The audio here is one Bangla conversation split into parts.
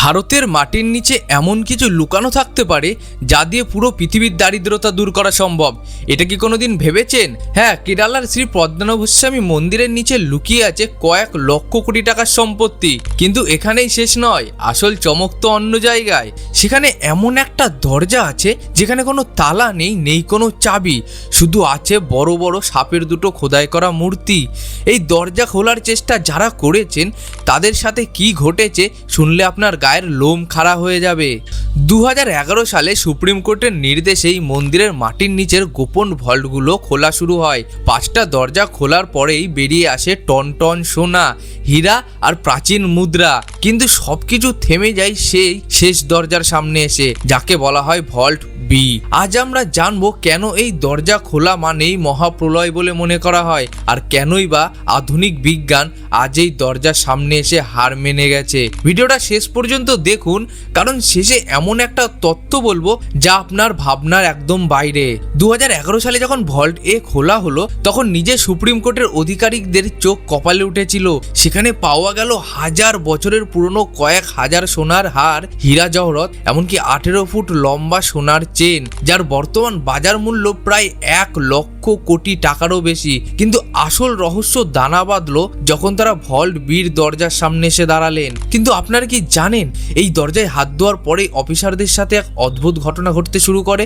ভারতের মাটির নিচে এমন কিছু লুকানো থাকতে পারে যা দিয়ে পুরো পৃথিবীর দারিদ্রতা দূর করা সম্ভব। এটা কি কোনোদিন ভেবেছেন? হ্যাঁ, কেরালার শ্রী পদ্মনাভস্বামী মন্দিরের নিচে লুকিয়ে আছে কয়েক লক্ষ কোটি টাকার সম্পত্তি। কিন্তু এখানেই শেষ নয়, আসল চমক তো অন্য জায়গায়। সেখানে এমন একটা দরজা আছে যেখানে কোনো তালা নেই, নেই কোনো চাবি, শুধু আছে বড় বড় সাপের দুটো খোদাই করা মূর্তি। এই দরজা খোলার চেষ্টা যারা করেছেন তাদের সাথে কি ঘটেছে শুনলে আপনার গায়ের লোম খাড়া হয়ে যাবে। 2011 সালে সুপ্রিম কোর্টের নির্দেশে এই মন্দিরের মাটির নিচের গোপন ভল্টগুলো খোলা শুরু হয়। 5টা দরজা খোলার পরেই বেরিয়ে আসে টন টন সোনা, হীরা আর প্রাচীন মুদ্রা। কিন্তু সবকিছু থেমে যায় সেই শেষ দরজার সামনে এসে, যাকে বলা হয় ভল্ট বি। আজ আমরা জানবো কেন এই দরজা খোলা মানেই মহাপ্রলয় বলে মনে করা হয়, আর কেনই বা আধুনিক বিজ্ঞান আজ এই দরজার সামনে এসে হার মেনে গেছে। ভিডিওটা শেষ পর্যন্ত দেখুন, কারণ শেষে এমন একটা তথ্য বলবো যা আপনার ভাবনার একদম বাইরে। 2011 সালে যখন ভল্ট এ খোলা হলো তখন নিজে সুপ্রিম কোর্টের আধিকারিকদের চোখ কপালে উঠেছিল। সেখানে পাওয়া গেল হাজার বছরের পুরনো কয়েক হাজার সোনার হার, হীরা জহরত, এমনকি 18 ফুট লম্বা সোনার চেন, যার বর্তমান বাজার মূল্য প্রায় 1 লক্ষ কোটি টাকারও বেশি। কিন্তু আসল রহস্য দানা বাঁধলো যখন তারা ভল্ট বির দরজার সামনে এসে দাঁড়ালেন। কিন্তু আপনারা কি জানেন, এই দরজায় হাত দেওয়ার পরেই অফিসারদের সাথে এক অদ্ভুত ঘটনা ঘটতে শুরু করে।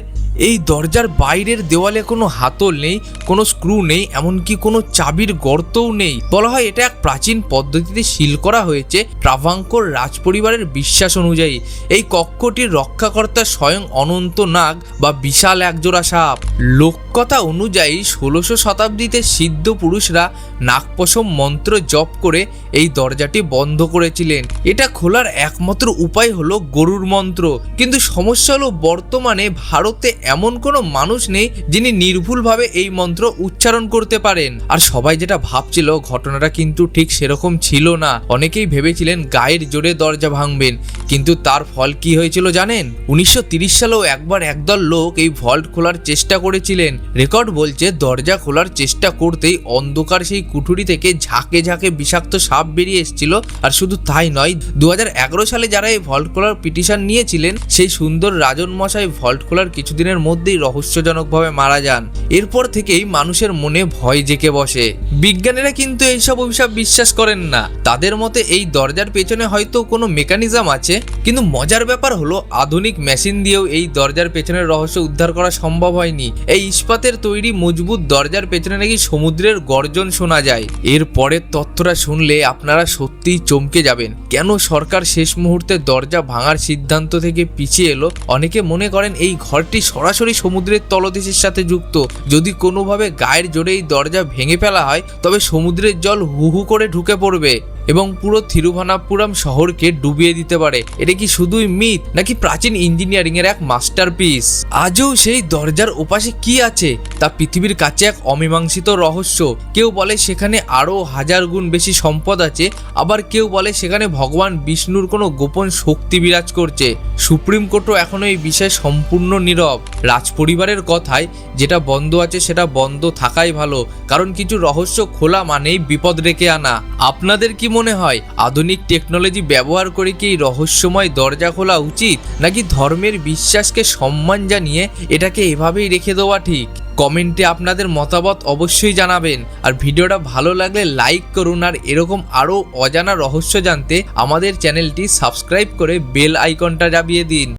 এই দরজার বাইরের দেওয়ালে কোনো হাতল নেই, কোনো স্ক্রু নেই, এমনকি কোনো চাবির গর্তও নেই। বলা হয় এটা এক প্রাচীন পদ্ধতিতে সিল করা হয়েছে ট্রাভাঙ্কোর রাজপরিবারের বিশ্বাস অনুযায়ী। এই কক্ষটির রক্ষাকর্তা স্বয়ং অনন্ত নাগ বা বিশাল একজোড়া সাপ। লোককথা অনুযায়ী 1600 শতাব্দীতে সিদ্ধ পুরুষরা নাগপশম মন্ত্র জপ করে এই দরজাটি বন্ধ করেছিলেন। এটা খোলার একমাত্র উপায় হলো গরুর মন্ত্র। কিন্তু সমস্যা হলো বর্তমানে ভারতে এমন কোনো মানুষ নেই যিনি নির্ভুলভাবে এই মন্ত্র উচ্চারণ করতে পারেন। আর সবাই যেটা ভাবছিল ঘটনাটা কিন্তু ঠিক সেরকম ছিল না। অনেকেই ভেবেছিলেন গায়ের জোরে দরজা ভাঙবেন, কিন্তু তার ফল কি হয়েছিল জানেন? 1930 সালেও একবার একদল লোক এই ভল্ট খোলার চেষ্টা করেছিলেন। রেকর্ড বলছে দরজা খোলার চেষ্টা করতেই অন্ধকার সেই কুঠুরি থেকে ঝাঁকে ঝাঁকে বিষাক্ত সাপ বেরিয়ে এসেছিল। আর শুধু তাই নয়, 2011 সালে যারা এই ভল্ট খোলার পিটিশন নিয়েছিলেন সেই সুন্দর রাজন মশাই ভল্ট খোলার কিছুদিনের মধ্যেই রহস্যজনকভাবে মারা যান। এরপর থেকেই মানুষের মনে ভয় জেঁকে বসে। বিজ্ঞানীরা কিন্তু এইসব অভিশাপ বিশ্বাস করেন না। তাদের মতে এই দরজার পেছনে হয়তো কোনো মেকানিজম আছে। কিন্তু মজার ব্যাপার হলো আধুনিক মেশিন দিয়েও এই দরজার পেছনের রহস্য উদ্ধার করা সম্ভব হয়নি। এই ইস্পাতের তৈরি মজবুত দরজার পেছনে নাকি সমুদ্রের গর্জন শোনা যায়। এর পরের তথ্যটা শুনলে আপনারা সত্যিই চমকে যাবেন। কেন সরকার শেষ মুহূর্তে দরজা ভাঙার সিদ্ধান্ত থেকে পিছিয়ে এলো? অনেকে মনে করেন এই ঘরটি সরাসরি সমুদ্রের তলদেশের সাথে যুক্ত। যদি কোনোভাবে গায়ের জোরে এই দরজা ভেঙে ফেলা হয় তবে সমুদ্রের জল হু হু করে ঢুকে পড়বে এবং পুরো থিরুভানাপুরম শহরকে ডুবিয়ে দিতে পারে। এটা কি শুধুই মিথ নাকি প্রাচীন ইঞ্জিনিয়ারিং এর এক মাস্টারপিস? আজও সেই দরজার ওপাশে কি আছে তা পৃথিবীর কাছে এক অমীমাংসিত রহস্য। কেউ বলে সেখানে আরো 1000 গুণ বেশি সম্পদ আছে, আবার কেউ বলে সেখানে ভগবান বিষ্ণুর কোনো গোপন শক্তি বিরাজ করছে। সুপ্রিম কোর্টও এখনো এই বিষয়ে সম্পূর্ণ নীরব। রাজপরিবারের কথায় যেটা বন্ধ আছে সেটা বন্ধ থাকাই ভালো, কারণ কিছু রহস্য খোলা মানেই বিপদ ডেকে আনা। আপনাদের কি মনে হয় আধুনিক টেকনোলজি ব্যবহার করে কি এই রহস্যময় দরজা খোলা উচিত, নাকি ধর্মের বিশ্বাসকে সম্মান জানিয়ে এটাকে এভাবেই রেখে দেওয়া ঠিক? কমেন্টে আপনাদের মতামত অবশ্যই জানাবেন। আর ভিডিওটা ভালো লাগলে লাইক করুন। আর এরকম আরও অজানা রহস্য জানতে আমাদের চ্যানেলটি সাবস্ক্রাইব করে বেল আইকনটা দাবিয়ে দিন।